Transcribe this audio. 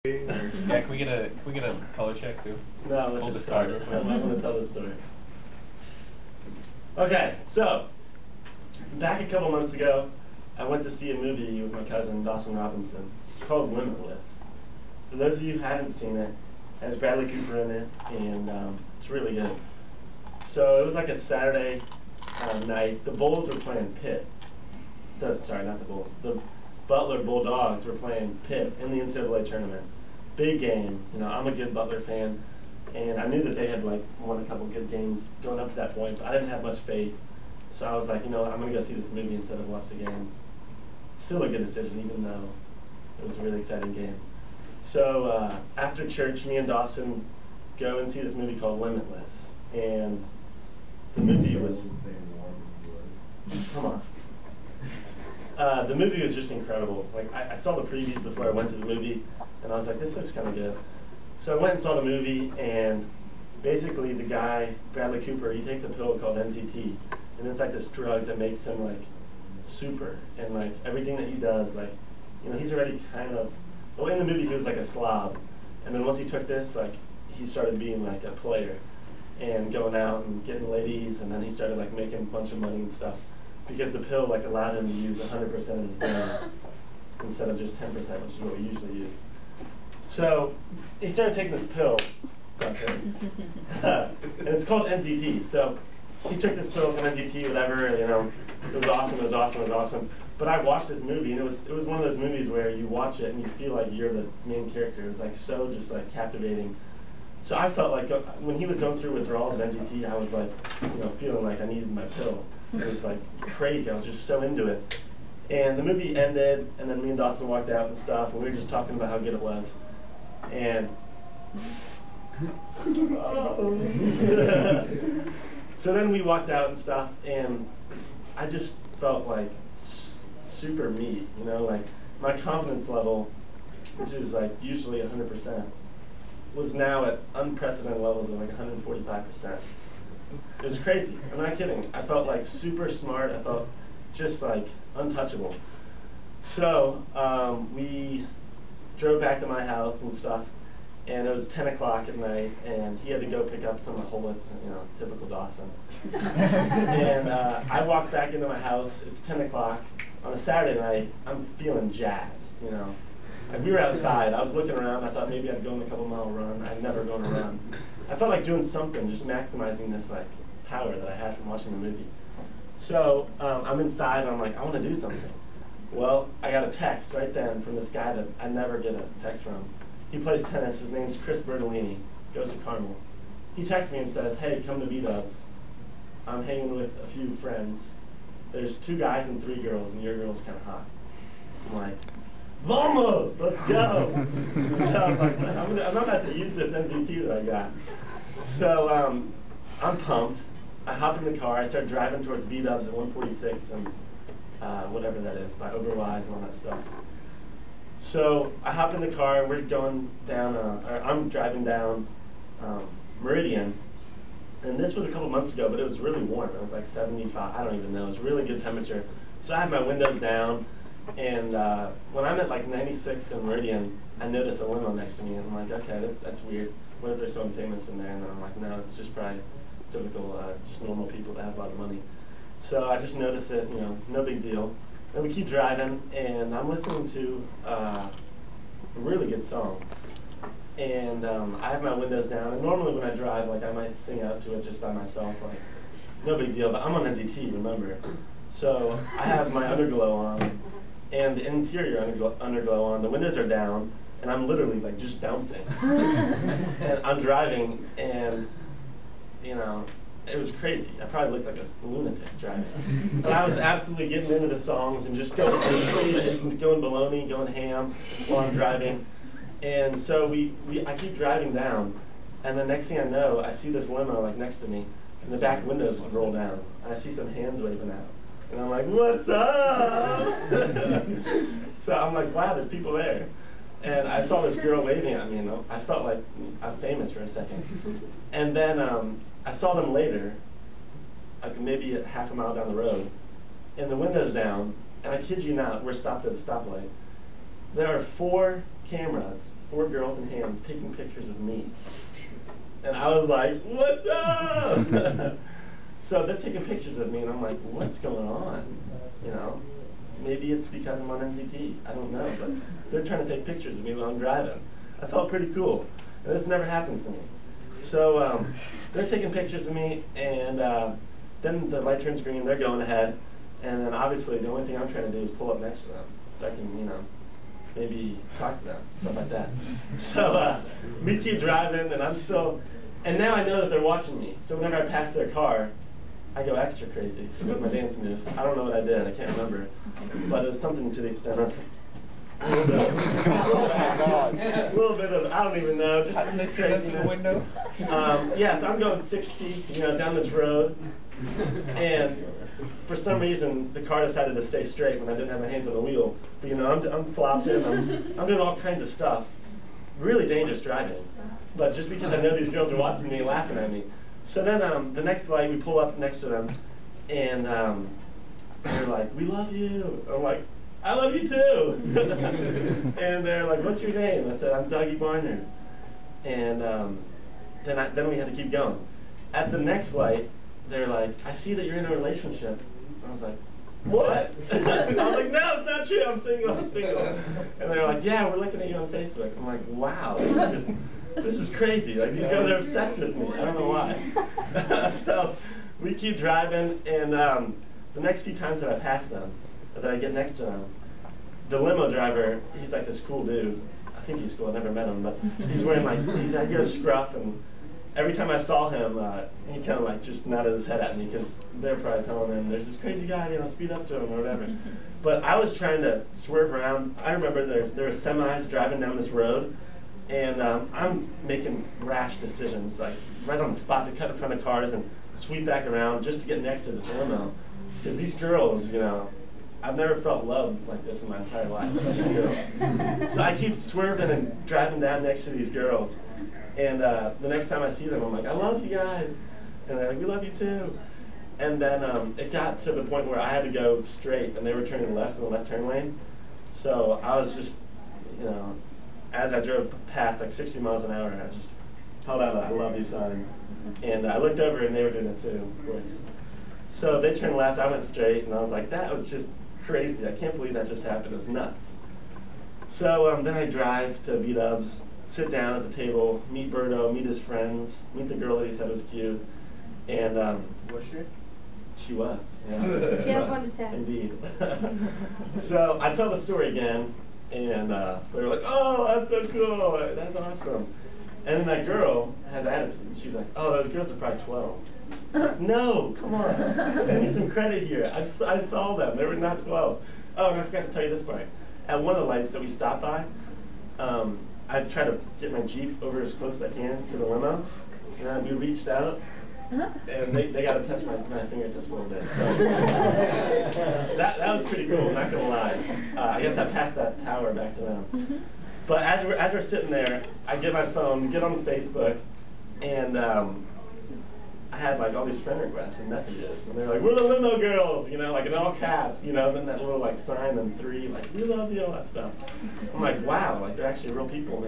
Yeah, can we get a color check too? No, let's We'll just discard start. it. I'm going to tell the story. Okay, so back a couple months ago, I went to see a movie with my cousin Dawson Robinson. It's called Limitless. For those of you who haven't seen it, it has Bradley Cooper in it, and it's really good. So it was like a Saturday night. The Bulls were playing Pitt. Sorry, not the Bulls. The Butler Bulldogs were playing Pitt in the NCAA tournament. Big game. You know, I'm a good Butler fan, and I knew that they had like won a couple good games going up to that point, but I didn't have much faith. So I was like, you know what, I'm going to go see this movie instead of watch the game. Still a good decision, even though it was a really exciting game. So after church, me and Dawson go and see this movie called Limitless, and the movie was, come on. The movie was just incredible. Like I saw the previews before I went to the movie, and I was like, this looks kind of good. So I went and saw the movie, and basically the guy, Bradley Cooper, he takes a pill called NCT, and it's like this drug that makes him like super, and like everything that he does, like, you know, he's already kind of, well, in the movie he was like a slob, and then once he took this, like, he started being like a player, and going out and getting ladies, and then he started like making a bunch of money and stuff, because the pill like allowed him to use 100% of his brain instead of just 10%, which is what we usually use. So he started taking this pill. It's not good. And it's called NCT. So he took this pill from NCT, whatever, and, you know, it was awesome, it was awesome, it was awesome. But I watched this movie, and it was one of those movies where you watch it and you feel like you're the main character. It was like so just like captivating. So I felt like when he was going through withdrawals of NCT, I was like, you know, feeling like I needed my pill. It was like crazy. I was just so into it. And the movie ended, and then me and Dawson walked out and stuff, and we were just talking about how good it was. And so then we walked out and stuff, and I just felt like super me, you know, like my confidence level, which is like usually 100%, was now at unprecedented levels of like 145%. It was crazy. I'm not kidding. I felt like super smart. I felt just like untouchable. So we drove back to my house and stuff, and it was 10 o'clock at night, and he had to go pick up some of the Holwitz, you know, typical Dawson. And I walked back into my house. It's 10 o'clock on a Saturday night. I'm feeling jazzed, you know. Like we were outside. I was looking around. I thought maybe I'd go on a couple-mile run. I'd never gone a run. I felt like doing something, just maximizing this like power that I had from watching the movie. So I'm inside, and I'm like, I want to do something. Well, I got a text right then from this guy that I never get a text from. He plays tennis. His name's Chris Bertolini. Goes to Carmel. He texts me and says, hey, come to B-Dubs. I'm hanging with a few friends. There's 2 guys and 3 girls, and your girl's kind of hot. I'm like, Vamos, let's go. So I'm like, I'm about to use this NCT that I got. So I'm pumped. I hop in the car. I start driving towards B-Dubs at 146 and whatever that is, by Overwise and all that stuff. So I hop in the car, and we're going down, I'm driving down Meridian. And this was a couple months ago, but it was really warm. It was like 75, I don't even know. It was really good temperature. So I had my windows down. And when I'm at like 96 in Meridian, I notice a limo next to me, and I'm like, okay, that's weird. What if there's someone famous in there? And then I'm like, no, it's just probably typical, just normal people that have a lot of money. So I just notice it, you know, no big deal. And we keep driving, and I'm listening to a really good song. And I have my windows down, and normally when I drive, like I might sing out to it just by myself, like no big deal. But I'm on NCT, remember? So I have my underglow on, and the interior underglow on. The windows are down, and I'm literally like just bouncing. And I'm driving, and you know, it was crazy. I probably looked like a lunatic driving. But I was absolutely getting into the songs and just going crazy, going baloney, going ham while I'm driving. And so I keep driving down, and the next thing I know, I see this limo like next to me, and the back windows roll down, and I see some hands waving out. And I'm like, what's up? So I'm like, wow, there's people there. And I saw this girl waving at me, and I felt like I'm famous for a second. And then I saw them later, like maybe a half a mile down the road, and the window's down, and I kid you not, we're stopped at a stoplight. There are 4 cameras 4 girls in hands taking pictures of me. And I was like, what's up? So they're taking pictures of me, and I'm like, what's going on? You know, maybe it's because I'm on MZT. I don't know, but they're trying to take pictures of me while I'm driving. I felt pretty cool, and this never happens to me. So they're taking pictures of me, and then the light turns green, they're going ahead, and then obviously the only thing I'm trying to do is pull up next to them, so I can, you know, maybe talk to them, stuff like that. So we keep driving, and I'm still, and now I know that they're watching me. So whenever I pass their car, I go extra crazy with my dance moves. I don't know what I did, I can't remember. But it was something to the extent of a little bit of, I don't even know, just craziness. Yeah, so I'm going 60, you know, down this road, and for some reason the car decided to stay straight when I didn't have my hands on the wheel. But you know, I'm flopping, I'm doing all kinds of stuff. Really dangerous driving. But just because I know these girls are watching me and laughing at me. So then the next light, we pull up next to them, and they're like, we love you. I'm like, I love you too. And they're like, what's your name? I said, I'm Dougie Barnard. And then we had to keep going. At the next light, they're like, I see that you're in a relationship. I was like, what? I was like, no, it's not true, I'm single, I'm single. And they're like, yeah, we're looking at you on Facebook. I'm like, wow, this is crazy. Like, these girls are obsessed with me. I don't know why. So we keep driving, and the next few times that I pass them, that I get next to them, the limo driver, he's like this cool dude. I think he's cool, I never met him, but he's wearing like, he got a scruff, and every time I saw him, he kind of like just nodded his head at me, because they're probably telling him, there's this crazy guy, you know, speed up to him or whatever. But I was trying to swerve around. I remember there were semis driving down this road, and I'm making rash decisions, like right on the spot to cut in front of cars and sweep back around just to get next to this limo. Because these girls, you know, I've never felt love like this in my entire life. These girls. So I keep swerving and driving down next to these girls. And the next time I see them, I'm like, I love you guys. And they're like, we love you too. And then it got to the point where I had to go straight, and they were turning left in the left turn lane. So I was just, you know, as I drove past like 60 miles an hour, I just held out a I love you sign. And I looked over, and they were doing it too, of course. So they turned left, I went straight, and I was like, that was just crazy. I can't believe that just happened. It was nuts. So then I drive to B-Dubs, sit down at the table, meet Berto, meet his friends, meet the girl that he said was cute. And was she? She was. Yeah. She had fun to tell. Indeed. So I tell the story again, and they were like, oh, that's so cool. That's awesome. And then that girl has attitude. She's like, oh, those girls are probably 12. No, come on. Give me some credit here. I saw them. They were not 12. Oh, and I forgot to tell you this part. At one of the lights that we stopped by, I tried to get my Jeep over as close as I can to the limo. And we reached out, and they got to touch my fingertips a little bit. So that was pretty cool, I'm not going to lie. I guess I passed that power back to them. But as we're sitting there, I get my phone, get on Facebook, and I had like all these friend requests and messages, and they're like, we're the limo girls, you know, like in all caps, you know, then that little like sign and 3, like, we love you, all that stuff. I'm like, wow, like they're actually real people.